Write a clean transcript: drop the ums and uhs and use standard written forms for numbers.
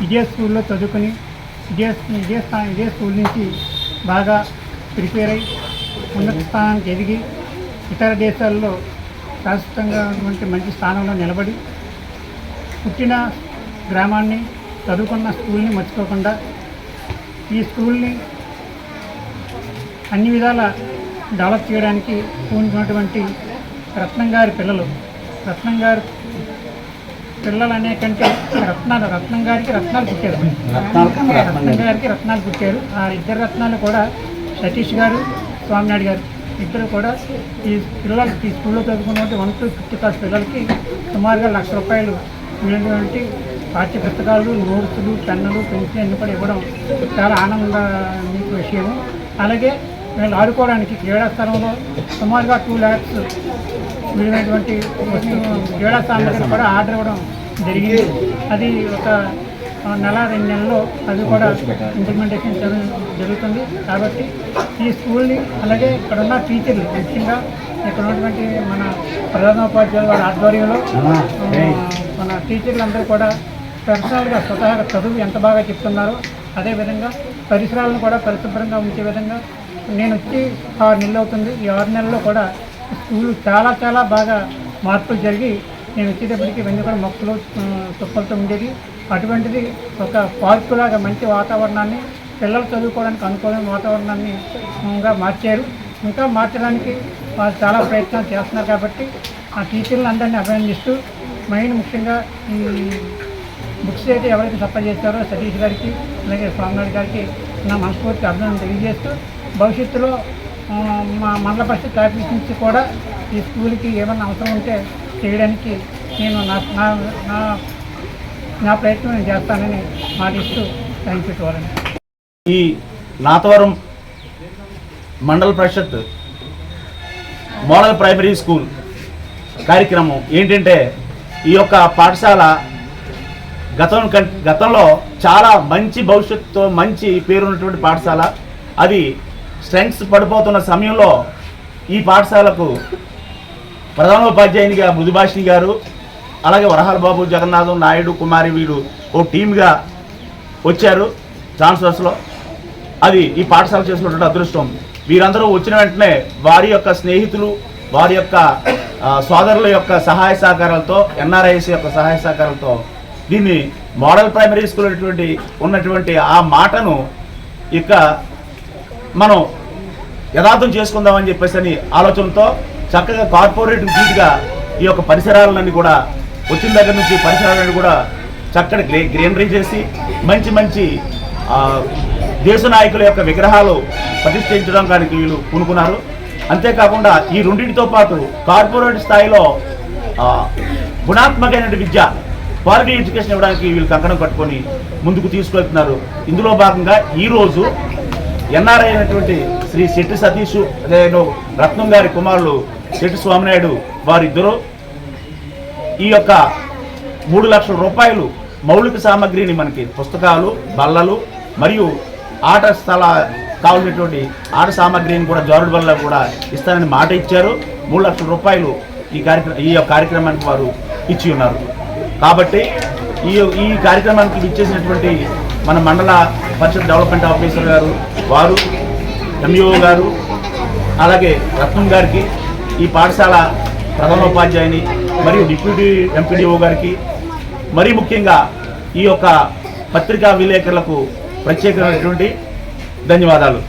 ఇదే స్కూల్లో చదువుకొని ఇదే స్కూల్ నుంచి బాగా ప్రిపేర్ అయ్యి ఉన్నత స్థానానికి ఎదిగి ఇతర దేశాల్లో శాశ్వతంగా ఉన్నటువంటి మంచి స్థానంలో నిలబడి పుట్టిన గ్రామాన్ని చదువుకున్న స్కూల్ని మర్చిపోకుండా ఈ స్కూల్ని అన్ని విధాల డెవలప్ చేయడానికి పూనుకున్నటువంటి రత్నం గారి పిల్లలు అనే కంటే రత్నం గారికి రత్నాలు పుట్టారు. ఆ ఇద్దరు రత్నాలు కూడా సతీష్ గారు, స్వామినాయుడు గారు ఇద్దరు కూడా ఈ స్కూల్లో చదువుకున్నటువంటి 1 to 5th క్లాస్ పిల్లలకి సుమారుగా ₹1,00,000 విలువైనటువంటి పాఠ్య పుస్తకాలు, నోట్సులు, పెన్నులు, పెన్సిల్ అన్నీ కూడా ఇవ్వడం చాలా ఆనందమైన విషయము. అలాగే వీళ్ళు ఆడుకోవడానికి క్రీడా స్థలంలో సుమారుగా 2 lakhs విలువైనటువంటి క్రీడా సామగ్రి కూడా ఆర్డర్ ఇవ్వడం జరిగింది. అది ఒక నెల 2 నెలల్లో అది కూడా ఇంప్లిమెంటేషన్ జరుగుతుంది. కాబట్టి ఈ స్కూల్ని అలాగే ఇక్కడ ఉన్న టీచర్లు, ముఖ్యంగా ఇక్కడ ఉన్నటువంటి మన ప్రధానోపాధ్యాయుల వారి ఆధ్వర్యంలో మన టీచర్లందరూ కూడా పర్సనల్గా స్వతహాగా చదువు ఎంత బాగా చెప్తున్నారో అదేవిధంగా పరిసరాలను కూడా పరిశుభ్రంగా ఉంచే విధంగా నేను వచ్చి 6 నెలలు అవుతుంది. ఈ 6 నెలల్లో కూడా స్కూల్ చాలా బాగా మార్పులు జరిగి నేను వచ్చేటప్పటికి ఇవన్నీ కూడా మొక్కలు తుప్పలతో ఉండేది. అటువంటిది ఒక పార్కు లాగా మంచి వాతావరణాన్ని, పిల్లలు చదువుకోవడానికి అనుకూలమైన వాతావరణాన్ని మార్చారు. ఇంకా మార్చడానికి వాళ్ళు చాలా ప్రయత్నాలు చేస్తున్నారు. కాబట్టి ఆ టీచర్లు అందరినీ అభినందిస్తూ ముఖ్యంగా ఈ బుక్స్ అయితే ఎవరైతే సప్లై చేస్తారో సతీష్ గారికి అలాగే స్వామినాయుడు గారికి నా మనస్ఫూర్తి అభినందన తెలియజేస్తూ భవిష్యత్తులో మా మండల పరిషత్ ఆఫీస్ నుంచి కూడా ఈ స్కూల్కి ఏమైనా అవసరం ఉంటే చేయడానికి నేను నా ప్రయత్నం నేను చేస్తానని మాటిస్తూ థ్యాంక్ యూ టు. ఈ నాతవరం మండల పరిషత్ మోడల్ ప్రైమరీ స్కూల్ కార్యక్రమం ఏంటంటే, ఈ యొక్క పాఠశాల గతంలో చాలా మంచి భవిష్యత్తుతో మంచి పేరున్నటువంటి పాఠశాల. అది స్ట్రెంగ్స్ పడిపోతున్న సమయంలో ఈ పాఠశాలకు ప్రధానోపాధ్యాయునిగా మృదుభాషిణి గారు, అలాగే వరహాల బాబు, జగన్నాథం, నాయుడు, కుమారి వీరు ఓ టీమ్గా వచ్చారు ట్రాన్స్ఫర్స్లో. అది ఈ పాఠశాల చేసినటువంటి అదృష్టం. వీరందరూ వచ్చిన వెంటనే వారి యొక్క స్నేహితులు, వారి యొక్క సోదరుల యొక్క సహాయ సహకారాలతో, ఎన్ఆర్ఐఎస్ యొక్క సహాయ సహకారాలతో దీన్ని మోడల్ ప్రైమరీ స్కూల్ ఉన్నటువంటి ఆ మాటను ఇక మనం యథార్థం చేసుకుందామని చెప్పేసి ఆలోచనతో చక్కగా కార్పొరేట్ రీతిగా ఈ యొక్క పరిసరాలన్నీ కూడా వచ్చిన దగ్గర నుంచి పరిసరాలన్నీ కూడా చక్కటి గ్రీనరీ చేసి మంచి దేశ నాయకుల యొక్క విగ్రహాలు ప్రతిష్ఠించడానికి వీళ్ళు పూనుకున్నారు. అంతేకాకుండా ఈ రెండింటితో పాటు కార్పొరేట్ స్థాయిలో గుణాత్మకమైన విద్య, క్వాలిటీ ఎడ్యుకేషన్ ఇవ్వడానికి వీళ్ళు కంకణం కట్టుకొని ముందుకు తీసుకెళ్తున్నారు. ఇందులో భాగంగా ఈరోజు ఎన్ఆర్ఐ అయినటువంటి శ్రీ శెట్టి సతీష్, అదే రత్నం గారి కుమారులు శెట్టి స్వామినాయుడు వారిద్దరూ ఈ యొక్క ₹3 లక్షల మౌలిక సామగ్రిని మనకి పుస్తకాలు, బల్లలు మరియు ఆట స్థల కావాల్సినటువంటి ఆట సామగ్రిని కూడా జారుడు బల్ల కూడా ఇస్తానని మాట ఇచ్చారు. ₹3 లక్షల ఈ కార్యక్రమానికి వారు ఇచ్చి ఉన్నారు. కాబట్టి ఈ కార్యక్రమానికి ఇచ్చేసినటువంటి మన మండల పరిషత్ డెవలప్మెంట్ ఆఫీసర్ గారు, వారు ఎంఈఓ గారు, అలాగే రత్నం గారికి, ఈ పాఠశాల ప్రధానోపాధ్యాయుని మరియు డిప్యూటీ ఎంపీడీఓ గారికి, మరీ ముఖ్యంగా ఈ యొక్క పత్రికా విలేకరులకు ప్రత్యేకమైనటువంటి ధన్యవాదాలు.